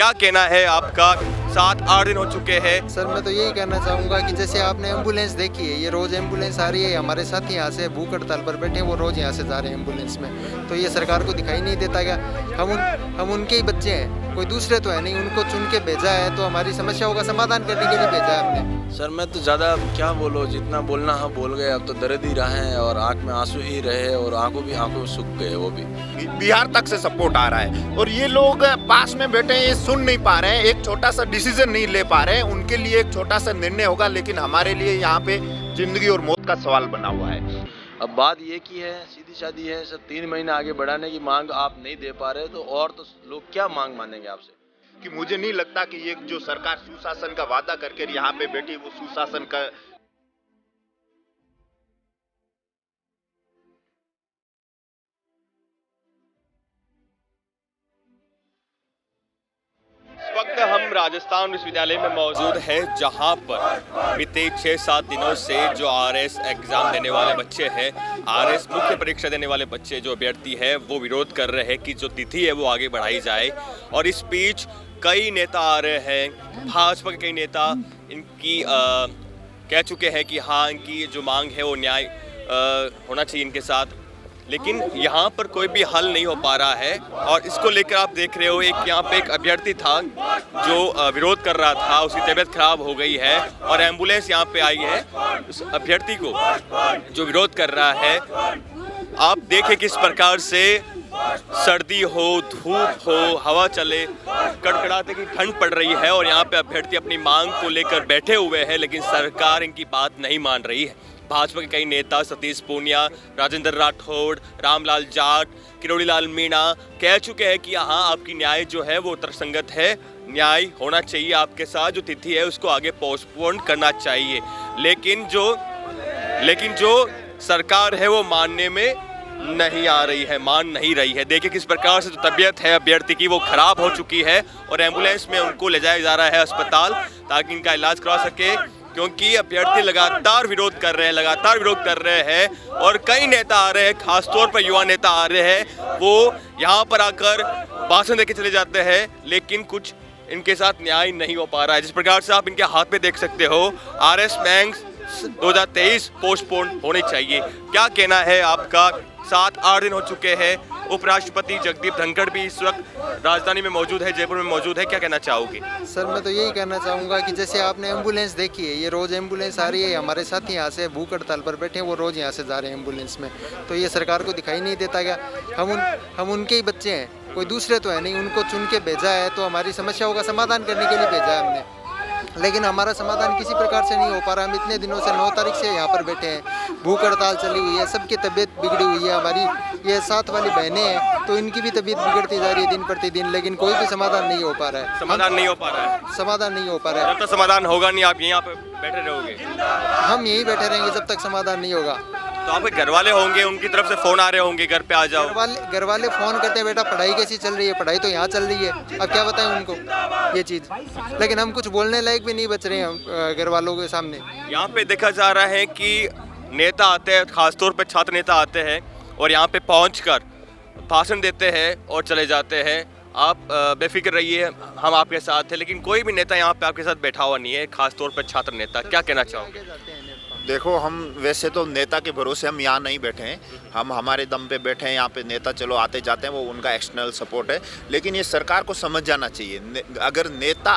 क्या कहना है आपका? 7-8 दिन हो चुके हैं। सर मैं तो यही कहना चाहूँगा कि जैसे आपने एम्बुलेंस देखी है, ये रोज़ एम्बुलेंस आ रही है, हमारे साथी यहाँ से भूख हड़ताल पर बैठे हैं, वो रोज़ यहाँ से जा रहे हैं एम्बुलेंस में, तो ये सरकार को दिखाई नहीं देता क्या? हम उनके ही बच्चे हैं, कोई दूसरे तो है नहीं, उनको चुन के भेजा है, तो हमारी समस्याओं का समाधान करने के लिए भेजा है हमने। सर मैं तो ज़्यादा क्या बोलो, जितना बोलना हम बोल गए, अब तो दर्द ही रहे हैं और आँख में आंसू ही रहे और आंखों सूख गए वो भी। बिहार तक से सपोर्ट आ रहा है और ये लोग पास में बैठे हैं, ये सुन नहीं पा रहे हैं, एक छोटा सा डिसीजन नहीं ले पा रहे हैं। उनके लिए एक छोटा सा निर्णय होगा, लेकिन हमारे लिए यहाँ पे जिंदगी और मौत का सवाल बना हुआ है। अब बात ये की है, सीधी सादी है सर, 3 महीने आगे बढ़ाने की मांग आप नहीं दे पा रहे, तो और तो लोग क्या मांग मानेंगे आपसे? कि मुझे नहीं लगता कि ये जो सरकार सुशासन का वादा करके यहाँ पे बैठी, वो सुशासन का वक्त हम राजस्थान विश्वविद्यालय में मौजूद है, जहां पर बीते 6-7 दिनों से जो आरएस एग्जाम देने वाले बच्चे हैं, आरएस मुख्य परीक्षा देने वाले बच्चे जो अभ्यर्थी है, वो विरोध कर रहे हैं कि जो तिथि है वो आगे बढ़ाई जाए। और इस बीच कई नेता आ रहे हैं, भाजपा के कई नेता इनकी कह चुके हैं कि हाँ, इनकी जो मांग है वो न्याय होना चाहिए इनके साथ, लेकिन यहाँ पर कोई भी हल नहीं हो पा रहा है। और इसको लेकर आप देख रहे हो, एक यहाँ पे एक अभ्यर्थी था जो विरोध कर रहा था, उसकी तबीयत खराब हो गई है और एम्बुलेंस यहाँ पे आई है उस अभ्यर्थी को जो विरोध कर रहा है। आप देखें किस प्रकार से सर्दी हो, धूप हो, हवा चले, कड़कड़ाते की ठंड पड़ रही है और यहाँ पे अभ्यर्थी अपनी मांग को लेकर बैठे हुए हैं, लेकिन सरकार इनकी बात नहीं मान रही है। भाजपा के कई नेता सतीश पूनिया, राजेंद्र राठौड़, रामलाल जाट, किरोड़ी लाल मीणा कह चुके हैं कि हाँ, आपकी न्याय जो है वो तर्कसंगत है, न्याय होना चाहिए आपके साथ, जो तिथि है उसको आगे पोस्टपोन करना चाहिए। लेकिन जो सरकार है वो मानने में नहीं आ रही है, मान नहीं रही है। देखिए किस प्रकार से जो तबीयत है अभ्यर्थी की वो खराब हो चुकी है और एम्बुलेंस में उनको ले जाया जा रहा है अस्पताल ताकि इनका इलाज करवा सके, क्योंकि अभ्यर्थी लगातार विरोध कर रहे हैं और कई नेता आ रहे हैं, खासतौर पर युवा नेता आ रहे हैं, वो यहाँ पर आकर भाषण देके चले जाते हैं, लेकिन कुछ इनके साथ न्याय नहीं हो पा रहा है। जिस प्रकार से आप इनके हाथ में देख सकते हो, आरएस मेंस 2023 पोस्टपोन होने चाहिए। क्या कहना है आपका? 7-8 दिन हो चुके हैं। उपराष्ट्रपति जगदीप धनखड़ भी इस वक्त राजधानी में मौजूद है, जयपुर में मौजूद है, क्या कहना चाहोगे? सर मैं तो यही कहना चाहूँगा कि जैसे आपने एम्बुलेंस देखी है, ये रोज़ एम्बुलेंस आ रही है, हमारे साथी यहाँ से भूख हड़ताल पर बैठे हैं, वो रोज़ यहाँ से जा रहे हैं एम्बुलेंस में, तो ये सरकार को दिखाई नहीं देता क्या? हम उनके ही बच्चे हैं, कोई दूसरे तो है नहीं, उनको चुन के भेजा है, तो हमारी समस्याओं का समाधान करने के लिए भेजा है हमने, लेकिन हमारा समाधान किसी प्रकार से नहीं हो पा रहा। हम इतने दिनों से 9 तारीख से यहाँ पर बैठे हैं, भूख हड़ताल चली हुई है, सबकी तबीयत बिगड़ी हुई है। हमारी ये साथ वाली बहनें हैं, तो इनकी भी तबीयत बिगड़ती जा रही है दिन प्रतिदिन, लेकिन कोई भी समाधान नहीं हो पा रहा है। समाधान नहीं हो पा रहा है। जब तक समाधान होगा नहीं, आप यहाँ पे बैठे रहोगे? हम यहीं बैठे रहेंगे जब तक समाधान नहीं होगा। तो आपके घर वाले होंगे, उनकी तरफ से फोन आ रहे होंगे, घर पे आ जाओ। घर वाले फोन करते हैं, बेटा पढ़ाई कैसी चल रही है? पढ़ाई तो यहाँ चल रही है, अब क्या बताएं उनको ये चीज़, लेकिन हम कुछ बोलने लायक भी नहीं बच रहे हैं घर वालों के सामने। यहाँ पे देखा जा रहा है कि नेता आते हैं, खासतौर पे छात्र नेता आते हैं और यहाँ पे पहुंचकर भाषण देते हैं और चले जाते हैं। आप बेफिक्र रहिए, हम आपके साथ हैं, लेकिन कोई भी नेता यहाँ पे आपके साथ बैठा हुआ नहीं है, खासतौर पर छात्र नेता। क्या कहना चाहोगे? देखो, हम वैसे तो नेता के भरोसे हम यहाँ नहीं बैठे हैं, हम हमारे दम पे बैठे हैं। यहाँ पे नेता चलो आते जाते हैं, वो उनका एक्सटर्नल सपोर्ट है, लेकिन ये सरकार को समझ जाना चाहिए। अगर नेता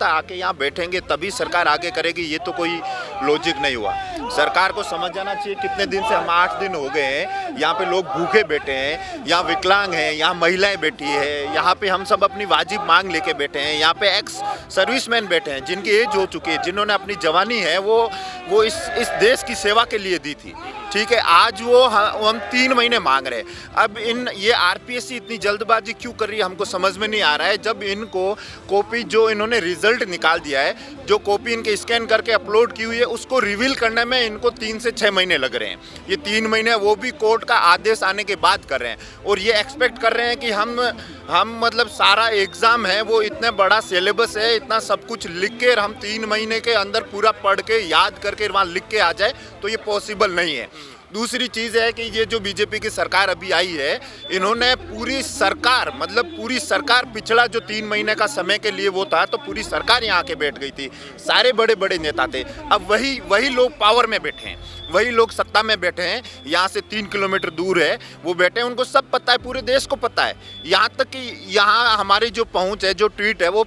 आके यहाँ बैठेंगे तभी सरकार आगे करेगी, ये तो कोई लॉजिक नहीं हुआ। सरकार को समझ जाना चाहिए, कितने दिन से हम 8 दिन हो गए हैं यहाँ पे, लोग भूखे बैठे हैं, यहाँ विकलांग हैं, यहाँ महिलाएं बैठी है, यहाँ पे हम सब अपनी वाजिब मांग लेके बैठे हैं, यहाँ पे एक्स सर्विसमैन बैठे हैं जिनकी एज हो चुकी है, जिन्होंने अपनी जवानी है वो इस देश की सेवा के लिए दी थी, ठीक है। आज वो हम 3 महीने मांग रहे हैं। अब ये आरपीएससी इतनी जल्दबाजी क्यों कर रही है, हमको समझ में नहीं आ रहा है। जब इनको कॉपी जो इन्होंने रिजल्ट निकाल दिया है, जो कॉपी इनके स्कैन करके अपलोड की हुई है, उसको रिवील करने में इनको 3 से 6 महीने लग रहे हैं। ये 3 महीने वो भी कोर्ट का आदेश आने के बाद कर रहे हैं और ये एक्सपेक्ट कर रहे हैं कि हम मतलब सारा एग्ज़ाम है वो इतना बड़ा सिलेबस है, इतना सब कुछ लिख के हम 3 महीने के अंदर पूरा पढ़ के याद करके वहाँ लिख के आ जाए, तो ये पॉसिबल नहीं है। दूसरी चीज़ है कि ये जो बीजेपी की सरकार अभी आई है, इन्होंने पूरी सरकार, मतलब पूरी सरकार, पिछला जो 3 महीने का समय के लिए वो था, तो पूरी सरकार यहाँ आके बैठ गई थी, सारे बड़े बड़े नेता थे। अब वही लोग पावर में बैठे हैं, वही लोग सत्ता में बैठे हैं। यहाँ से 3 किलोमीटर दूर है वो बैठे हैं, उनको सब पता है, पूरे देश को पता है। यहाँ तक कि यहाँ हमारी जो पहुँच है, जो ट्वीट है, वो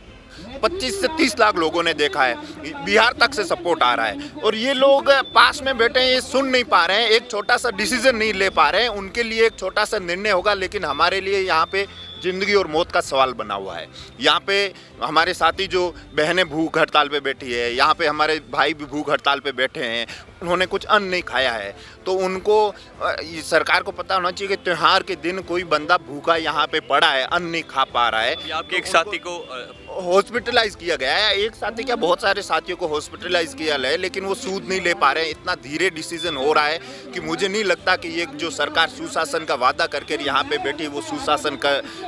25 से 30 लाख लोगों ने देखा है, बिहार तक से सपोर्ट आ रहा है। और ये लोग पास में बैठे हैं, ये सुन नहीं पा रहे हैं, एक छोटा सा डिसीजन नहीं ले पा रहे हैं। उनके लिए एक छोटा सा निर्णय होगा, लेकिन हमारे लिए यहाँ पे जिंदगी और मौत का सवाल बना हुआ है। यहाँ पे हमारे साथी जो बहनें भूख हड़ताल पे बैठी है, यहाँ पे हमारे भाई भी भूख हड़ताल पे बैठे हैं, उन्होंने कुछ अन्न नहीं खाया है। तो उनको सरकार को पता होना चाहिए कि त्योहार के दिन कोई बंदा भूखा यहाँ पे पड़ा है, अन्न नहीं खा पा रहा है। आपके एक साथी को हॉस्पिटलाइज किया गया है, एक साथी क्या बहुत सारे साथियों को हॉस्पिटलाइज किया है, लेकिन वो सूद नहीं ले पा रहे हैं। इतना धीरे डिसीजन हो रहा है कि मुझे नहीं लगता कि ये जो सरकार सुशासन का वादा करके यहाँ पे बैठी वो सुशासन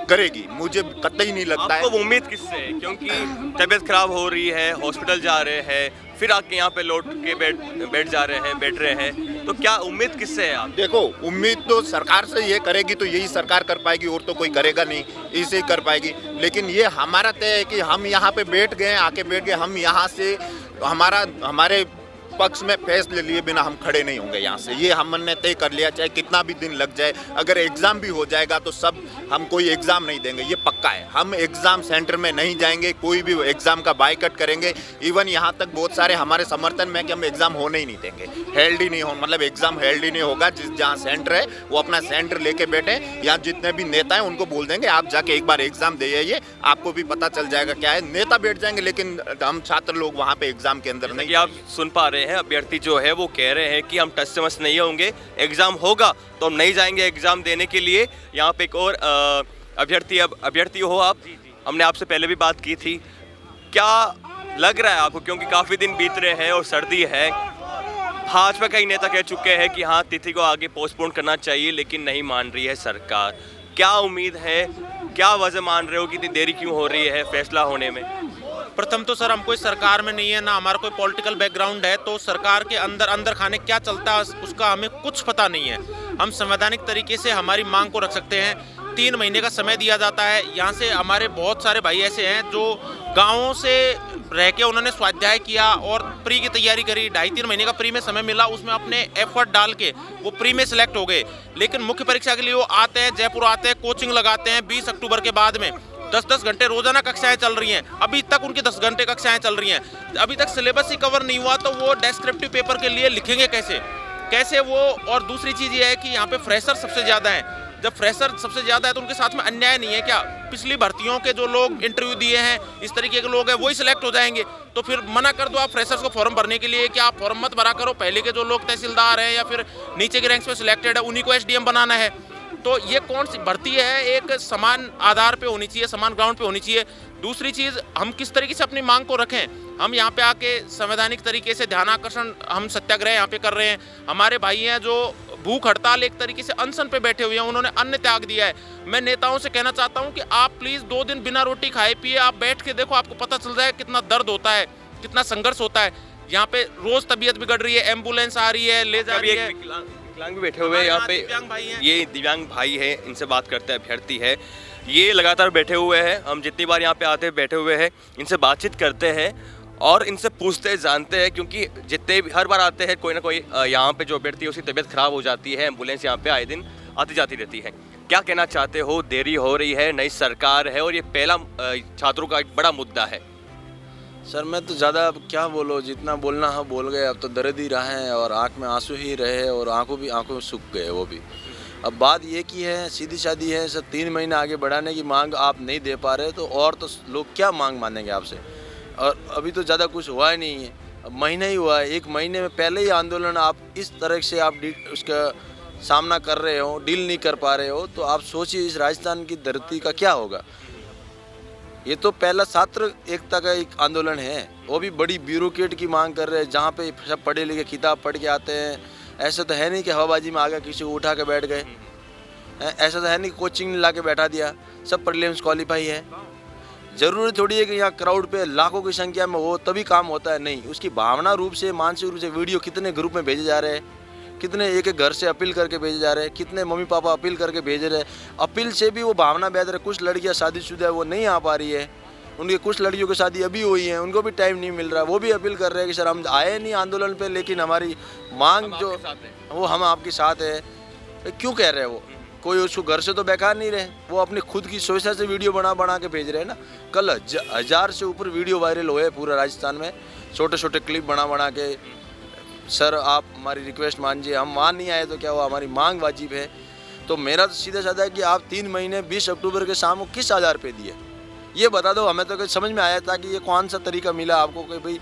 करेगी, मुझे कतई नहीं लगता है। आपको उम्मीद किससे है? क्योंकि तबीयत खराब हो रही है, हॉस्पिटल जा रहे हैं, फिर आके यहाँ पे लौट के बैठ रहे हैं, तो क्या उम्मीद किससे है आप? देखो, उम्मीद तो सरकार से ये करेगी तो यही सरकार कर पाएगी, और तो कोई करेगा नहीं, इसे ही कर पाएगी। लेकिन ये हमारा तय है कि हम यहाँ पे बैठ गए, आके बैठ गए, हम यहाँ से हमारे पक्ष में फैसले लिए बिना हम खड़े नहीं होंगे यहाँ से। ये हमने तय कर लिया, चाहे कितना भी दिन लग जाए। अगर एग्ज़ाम भी हो जाएगा तो सब, हम कोई एग्ज़ाम नहीं देंगे, ये पक्का है। हम एग्ज़ाम सेंटर में नहीं जाएंगे, कोई भी एग्ज़ाम का बाइकआउट करेंगे। इवन यहाँ तक बहुत सारे हमारे समर्थन में कि हम एग्ज़ाम होने ही नहीं देंगे, हेल्ड ही नहीं हो, मतलब एग्ज़ाम हेल्ड ही नहीं होगा। जहाँ सेंटर है वो अपना सेंटर लेके बैठे, यहाँ जितने भी नेता हैं उनको बोल देंगे आप जाके एक बार एग्ज़ाम दे आइए, आपको भी पता चल जाएगा क्या है। नेता बैठ जाएंगे, लेकिन हम छात्र लोग वहाँ पे एग्ज़ाम के अंदर नहीं। आप सुन पा रहे हैं, अभ्यर्थी जो है वो कह रहे हैं कि हम टस से मस नहीं होंगे, एग्जाम होगा तो हम नहीं जाएंगे एग्जाम देने के लिए। यहाँ पे एक और अभ्यर्थी हो आप, हमने आपसे पहले भी बात की थी, क्या लग रहा है आपको? क्योंकि काफी दिन बीत रहे हैं और सर्दी है, भाजपा कई नेता कह चुके हैं कि हाँ तिथि को आगे पोस्टपोन करना चाहिए, लेकिन नहीं मान रही है सरकार। क्या उम्मीद है, क्या वजह मान रहे हो कि इतनी देरी क्यों हो रही है फैसला होने में? प्रथम तो सर हम कोई सरकार में नहीं है, ना हमारा कोई पॉलिटिकल बैकग्राउंड है, तो सरकार के अंदर खाने क्या चलता है उसका हमें कुछ पता नहीं है। हम संवैधानिक तरीके से हमारी मांग को रख सकते हैं। 3 महीने का समय दिया जाता है। यहाँ से हमारे बहुत सारे भाई ऐसे हैं जो गाँवों से रह के उन्होंने स्वाध्याय किया और प्री की तैयारी करी, 2.5-3 महीने का प्री में समय मिला, उसमें अपने एफर्ट डाल के वो प्री में सिलेक्ट हो गए। लेकिन मुख्य परीक्षा के लिए वो आते हैं, जयपुर आते हैं, कोचिंग लगाते हैं। 20 अक्टूबर के बाद में 10-10 घंटे रोजाना कक्षाएं चल रही हैं, अभी तक उनकी 10 घंटे कक्षाएं चल रही हैं। अभी तक सिलेबस ही कवर नहीं हुआ, तो वो डेस्क्रिप्टिव पेपर के लिए लिखेंगे कैसे वो। और दूसरी चीज़ ये है कि यहाँ पे फ्रेशर सबसे ज़्यादा हैं। जब फ्रेशर सबसे ज़्यादा है तो उनके साथ में अन्याय नहीं है क्या? पिछली भर्तियों के जो लोग इंटरव्यू दिए हैं, इस तरीके के लोग हैं, वही सिलेक्ट हो जाएंगे। तो फिर मना कर दो आप फ्रेशर्स को फॉर्म भरने के लिए कि आप फॉर्म मत भरा करो, पहले के जो लोग तहसीलदार हैं या फिर नीचे के रैंक्स में सिलेक्टेड है उन्हीं को एसडीएम बनाना है। तो ये कौन सी भर्ती है? एक समान आधार पे होनी चाहिए, समान ग्राउंड पे होनी चाहिए। दूसरी चीज़, हम किस तरीके से अपनी मांग को रखें। हम यहाँ पे आके संवैधानिक तरीके से ध्यान आकर्षण, हम सत्याग्रह यहाँ पे कर रहे हैं। हमारे भाई हैं जो भूख हड़ताल एक तरीके से अनशन पे बैठे हुए हैं, उन्होंने अन्न त्याग दिया है। मैं नेताओं से कहना चाहता हूँ कि आप प्लीज़ 2 दिन बिना रोटी खाए पिए आप बैठ के देखो, आपको पता चल जाए कितना दर्द होता है, कितना संघर्ष होता है। यहाँ पे रोज़ तबीयत बिगड़ रही है, एम्बुलेंस आ रही है, ले जा रही है। विकलांग भी बैठे हुए हैं यहाँ पे, ये दिव्यांग भाई है, इनसे बात करते हैं। अभ्यर्थी है, ये लगातार बैठे हुए हैं, हम जितनी बार यहाँ पे आते हैं बैठे हुए हैं, इनसे बातचीत करते हैं और इनसे पूछते जानते हैं। क्योंकि जितने भी हर बार आते हैं कोई ना कोई यहाँ पे जो अभ्यर्थी है उसकी तबीयत खराब हो जाती है, एम्बुलेंस यहाँ पे आए दिन आती जाती रहती है। क्या कहना चाहते हो? देरी हो रही है, नई सरकार है और ये पहला छात्रों का एक बड़ा मुद्दा है। सर मैं तो ज़्यादा अब क्या बोलो, जितना बोलना है बोल गए। अब तो दर्द ही रहा है और आँख में आंसू ही रहे और आंखों में सूख गए वो भी। अब बात ये की है, सीधी सादी है सर, 3 महीने आगे बढ़ाने की मांग आप नहीं दे पा रहे, तो और तो लोग क्या मांग मानेंगे आपसे। और अभी तो ज़्यादा कुछ हुआ ही नहीं है, अब महीना ही हुआ है। 1 महीने में पहले ही आंदोलन आप इस तरह से आप उसका सामना कर रहे हो, डील नहीं कर पा रहे हो, तो आप सोचिए इस राजस्थान की धरती का क्या होगा। ये तो पहला छात्र एकता का एक आंदोलन है, वो भी बड़ी ब्यूरोक्रेट की मांग कर रहे हैं, जहाँ पे सब पढ़े लिखे किताब पढ़ के आते हैं। ऐसा तो है नहीं कि हवाबाजी में आ गया किसी को उठा के बैठ गए, ऐसा तो है नहीं कोचिंग ला के बैठा दिया, सब प्रीलिम्स क्वालिफाई है। जरूरी थोड़ी है कि यहाँ क्राउड पे लाखों की संख्या में हो तभी काम होता है, नहीं। उसकी भावना रूप से, मानसिक रूप से वीडियो कितने ग्रुप में भेजे जा रहे हैं, कितने एक एक घर से अपील करके भेजे जा रहे हैं, कितने मम्मी पापा अपील करके भेज रहे हैं। अपील से भी वो भावना बेहतर है। कुछ लड़कियां शादीशुदा है, वो नहीं आ पा रही है, उनकी कुछ लड़कियों की शादी अभी हुई है, उनको भी टाइम नहीं मिल रहा। वो भी अपील कर रहे हैं कि सर हम आए नहीं आंदोलन पे, लेकिन हमारी मांग जो वो हम आपके साथ है। क्यों कह रहे हैं वो? कोई उसको घर से तो बेकार नहीं रहे, वो अपनी खुद की सोचा से वीडियो बना के भेज रहे हैं ना। कल 1000 से ऊपर वीडियो वायरल हुए पूरा राजस्थान में, छोटे छोटे क्लिप बना के। सर आप हमारी रिक्वेस्ट मानिए, हम मान नहीं आए तो क्या हुआ, हमारी मांग वाजिब है। तो मेरा तो सीधा साधा है कि आप 3 महीने 20 अक्टूबर के शाम को किस आधार पे दिए, ये बता दो हमें। तो कुछ समझ में आया था कि ये कौन सा तरीका मिला आपको कि भाई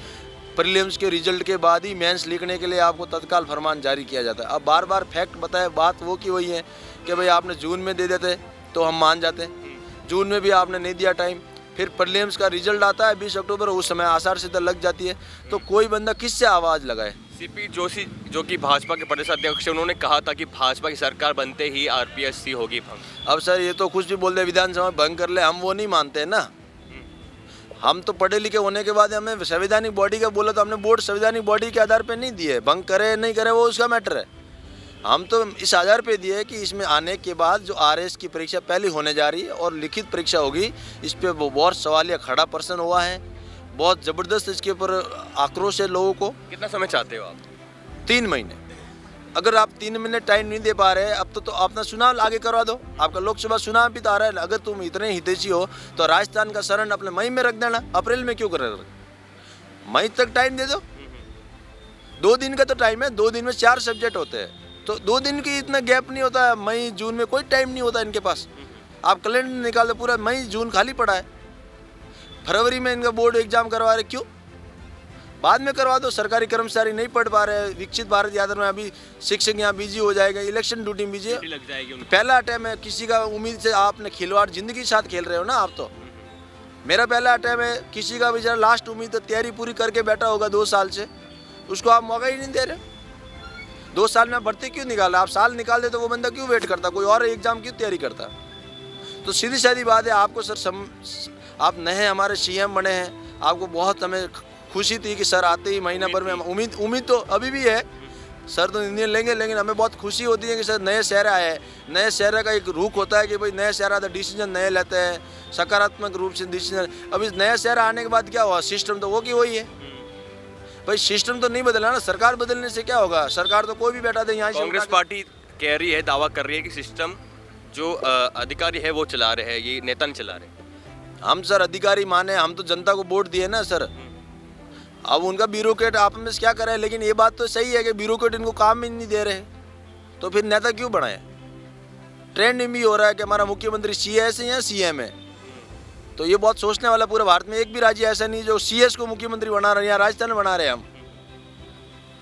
प्रीलिम्स के रिजल्ट के बाद ही मेंस लिखने के लिए आपको तत्काल फरमान जारी किया जाता है। अब बार बार फैक्ट बताए, बात वो की वही है कि भाई आपने जून में दे देते तो हम मान जाते। जून में भी आपने नहीं दिया टाइम, फिर प्रीलिम्स का रिजल्ट आता है 20 अक्टूबर, उस समय आचार संहिता लग जाती है। तो कोई बंदा किससे आवाज़ लगाए? सीपी जोशी जो कि भाजपा के प्रदेश अध्यक्ष हैं, उन्होंने कहा था कि भाजपा की सरकार बनते ही आरपीएससी होगी भंग। अब सर ये तो कुछ भी बोल दे, विधानसभा भंग कर ले, हम वो नहीं मानते ना। हम तो पढ़े लिखे होने के बाद हमें संवैधानिक बॉडी का बोला तो हमने वोट संवैधानिक बॉडी के आधार पे नहीं दिए। भंग करे नहीं करे वो उसका मैटर है। हम तो इस आधार पे दिए कि इसमें आने के बाद जो आरएस की परीक्षा पहले होने जा रही है और लिखित परीक्षा होगी, इस पर वो बहुत सवालिया खड़ा प्रश्न हुआ है, बहुत ज़बरदस्त इसके ऊपर आक्रोश है लोगों को। कितना समय चाहते हो आप? 3 महीने। अगर आप 3 महीने टाइम नहीं दे पा रहे, अब तो अपना चुनाव आगे करवा दो। आपका लोकसभा चुनाव भी तो आ रहा है। अगर तुम इतने हितैषी हो तो राजस्थान का शरण अपने मई में रख देना, अप्रैल में क्यों कर रहे? मई तक टाइम दे दो। 2 दिन का तो टाइम है, 2 दिन में 4 सब्जेक्ट होते हैं, तो 2 दिन की इतना गैप नहीं होता है। मई जून में कोई टाइम नहीं होता इनके पास। आप कैलेंडर निकाल दो, पूरा मई जून खाली पड़ा है। फरवरी में इनका बोर्ड एग्जाम करवा रहे, क्यों? बाद में करवा दो। सरकारी कर्मचारी नहीं पढ़ पा रहे। विकसित भारत यात्रा में अभी शिक्षक यहाँ बिजी हो जाएगा, इलेक्शन ड्यूटी में बिजी लग जाएगी उनको। पहला अटैम्प है, किसी का उम्मीद से आपने खिलवाड़ जिंदगी के साथ खेल रहे हो ना आप। तो मेरा पहला अटैम्प है, किसी का बेचारा लास्ट उम्मीद तैयारी पूरी करके बैठा होगा 2 साल से, उसको आप मौका ही नहीं दे रहे। 2 साल में भर्ती क्यों निकाला? आप साल निकाल दे तो वो बंदा क्यों वेट करता, कोई और एग्जाम क्यों तैयारी करता? तो सीधी सादी बात है। आपको सर आप नए हमारे सीएम बने हैं, आपको बहुत हमें खुशी थी कि सर आते ही महीना भर में उम्मीद तो अभी भी है, सर तो निर्णय लेंगे, लेकिन हमें बहुत खुशी होती है कि सर नए चेहरे आए हैं। नए चेहरे का एक रुख होता है कि भाई नए चेहरा तो डिसीजन नए लेते हैं, सकारात्मक रूप से डिसीजन। अब इस नए चेहरा आने के बाद क्या हुआ? सिस्टम तो वो की वही है भाई, सिस्टम तो नहीं बदला ना। सरकार बदलने से क्या होगा? सरकार तो कोई भी बैठा दे यहाँ। कांग्रेस पार्टी कह रही है, दावा कर रही है कि सिस्टम जो अधिकारी है वो चला रहे हैं, ये नेता नहीं चला रहे। हम सर अधिकारी माने, हम तो जनता को वोट दिए ना सर। अब उनका ब्यूरोक्रेट आप में क्या करे, लेकिन ये बात तो सही है कि ब्यूरोक्रेट इनको काम ही नहीं दे रहे, तो फिर नेता क्यों बनाए? ट्रेंड भी हो रहा है कि हमारा मुख्यमंत्री सीएस है या सीएम है, तो ये बहुत सोचने वाला। पूरे भारत में एक भी राज्य ऐसा नहीं जो सीएस को मुख्यमंत्री बना रहे हैं या राजस्थान बना रहे हैं हम।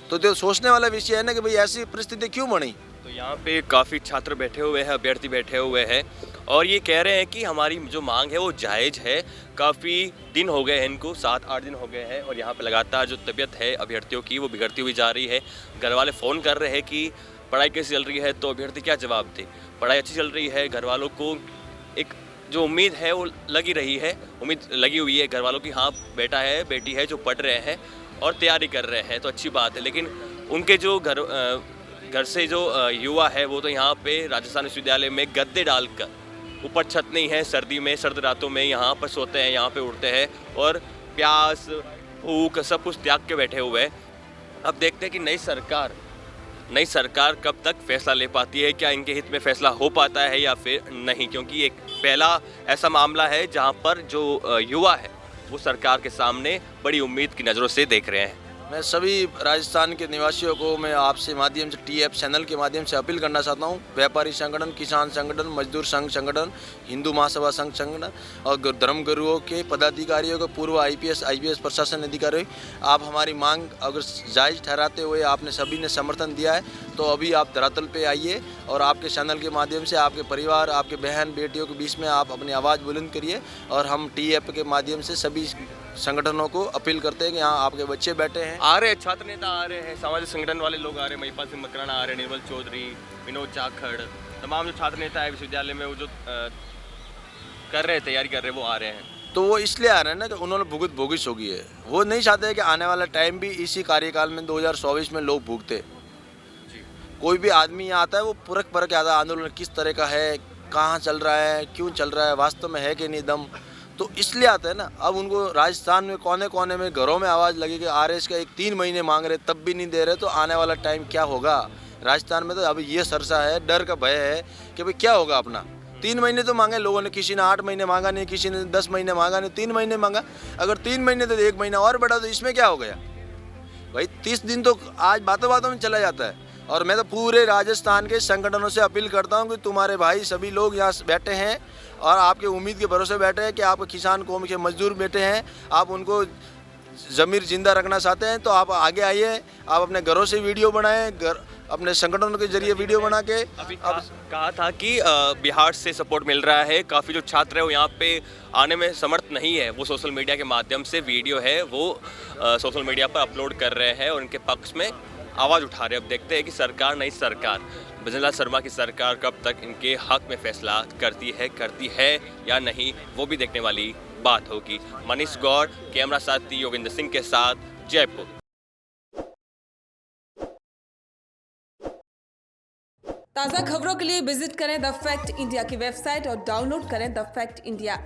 तो सोचने वाला विषय है ना कि भाई ऐसी परिस्थिति क्यों बनी। तो यहाँ पे काफ़ी छात्र बैठे हुए हैं, अभ्यर्थी बैठे हुए हैं और ये कह रहे हैं कि हमारी जो मांग है वो जायज़ है। काफ़ी दिन हो गए हैं इनको, 7-8 दिन हो गए हैं और यहाँ पे लगातार जो तबीयत है अभ्यर्थियों की वो बिगड़ती हुई जा रही है। घर वाले फ़ोन कर रहे हैं कि पढ़ाई कैसी चल रही है, तो अभ्यर्थी क्या जवाब दे? पढ़ाई अच्छी चल रही है। घर वालों को एक जो उम्मीद है वो लगी रही है, उम्मीद लगी हुई है घर वालों की, हाँ बेटा है बेटी है जो पढ़ रहे हैं और तैयारी कर रहे हैं, तो अच्छी बात है। लेकिन उनके जो घर से जो युवा है वो तो यहाँ पे राजस्थान विश्वविद्यालय में गद्दे डालकर, ऊपर छत नहीं है, सर्दी में सर्द रातों में यहाँ पर सोते हैं, यहाँ पे उड़ते हैं और प्यास भूख सब कुछ त्याग के बैठे हुए हैं। अब देखते हैं कि नई सरकार कब तक फैसला ले पाती है, क्या इनके हित में फैसला हो पाता है या फिर नहीं, क्योंकि एक पहला ऐसा मामला है जहाँ पर जो युवा है वो सरकार के सामने बड़ी उम्मीद की नज़रों से देख रहे हैं। मैं सभी राजस्थान के निवासियों को मैं आपसे माध्यम से टीएफ चैनल के माध्यम से अपील करना चाहता हूं। व्यापारी संगठन, किसान संगठन, मजदूर संघ संगठन, हिंदू महासभा संघ संगठन और धर्मगुरुओं के पदाधिकारियों के, पूर्व आईपीएस प्रशासन अधिकारी, आप हमारी मांग अगर जायज़ ठहराते हुए आपने सभी ने समर्थन दिया है तो अभी आप धरातल पे आइए और आपके चैनल के माध्यम से आपके परिवार, आपके बहन बेटियों के बीच में आप अपनी आवाज़ बुलंद करिए। और हम टीएफ के माध्यम से सभी संगठनों को अपील करते हैं कि यहाँ आपके बच्चे बैठे हैं, आ रहे छात्र नेता आ रहे हैं, सामाजिक संगठन वाले लोग आ रहे हैं, महिपाल सिंह मकराना आ रहे हैं, निर्मल चौधरी, विनोद जाखड़, तमाम जो छात्र नेता है विश्वविद्यालय में वो जो कर रहे हैं, तैयारी कर रहे हैं, वो आ रहे हैं। तो वो इसलिए आ रहे हैं ना कि उन्होंने भुगत भोगिस होगी है। वो नहीं चाहते कि आने वाला टाइम भी इसी कार्यकाल में 2024 में लोग भुगते। कोई भी आदमी यहाँ आता है वो परख के आता है आंदोलन किस तरह का है, कहाँ चल रहा है, क्यों चल रहा है, वास्तव में है कि नहीं दम, तो इसलिए आता है ना। अब उनको राजस्थान में कोने कोने में घरों में आवाज़ लगी कि आरएस का 3 महीने मांग रहे तब भी नहीं दे रहे, तो आने वाला टाइम क्या होगा राजस्थान में। तो अब ये सरसा है, डर का भय है कि भाई क्या होगा अपना। 3 महीने तो मांगे लोगों ने, किसी ने 8 महीने मांगा नहीं, किसी ने 10 महीने मांगा नहीं, 3 महीने मांगा। अगर 3 महीने तो 1 महीना और बढ़ा तो इसमें क्या हो गया भाई। 30 दिन तो आज बातों बातों में चला जाता है। और मैं तो पूरे राजस्थान के संगठनों से अपील करता हूं कि तुम्हारे भाई सभी लोग यहाँ बैठे हैं और आपके उम्मीद के भरोसे बैठे हैं कि आप किसान कौम के मजदूर बैठे हैं, आप उनको ज़मीर जिंदा रखना चाहते हैं तो आप आगे आइए, आप अपने घरों से वीडियो बनाएं, अपने संगठनों के जरिए वीडियो बना के। अभी कहा था कि बिहार से सपोर्ट मिल रहा है, काफ़ी जो छात्र है वो यहाँ पे आने में समर्थ नहीं है, वो सोशल मीडिया के माध्यम से वीडियो है वो सोशल मीडिया पर अपलोड कर रहे हैं और उनके पक्ष में आवाज़ उठा रहे हैं। अब देखते हैं कि सरकार नई सरकार भजनलाल शर्मा की सरकार कब तक इनके हक में फैसला करती है या नहीं, वो भी देखने वाली बात होगी। मनीष गौड़, कैमरा साथी योगेंद्र सिंह के साथ, जयपुर। ताज़ा खबरों के लिए विजिट करें द फैक्ट इंडिया की वेबसाइट और डाउनलोड करें द फैक्ट इंडिया।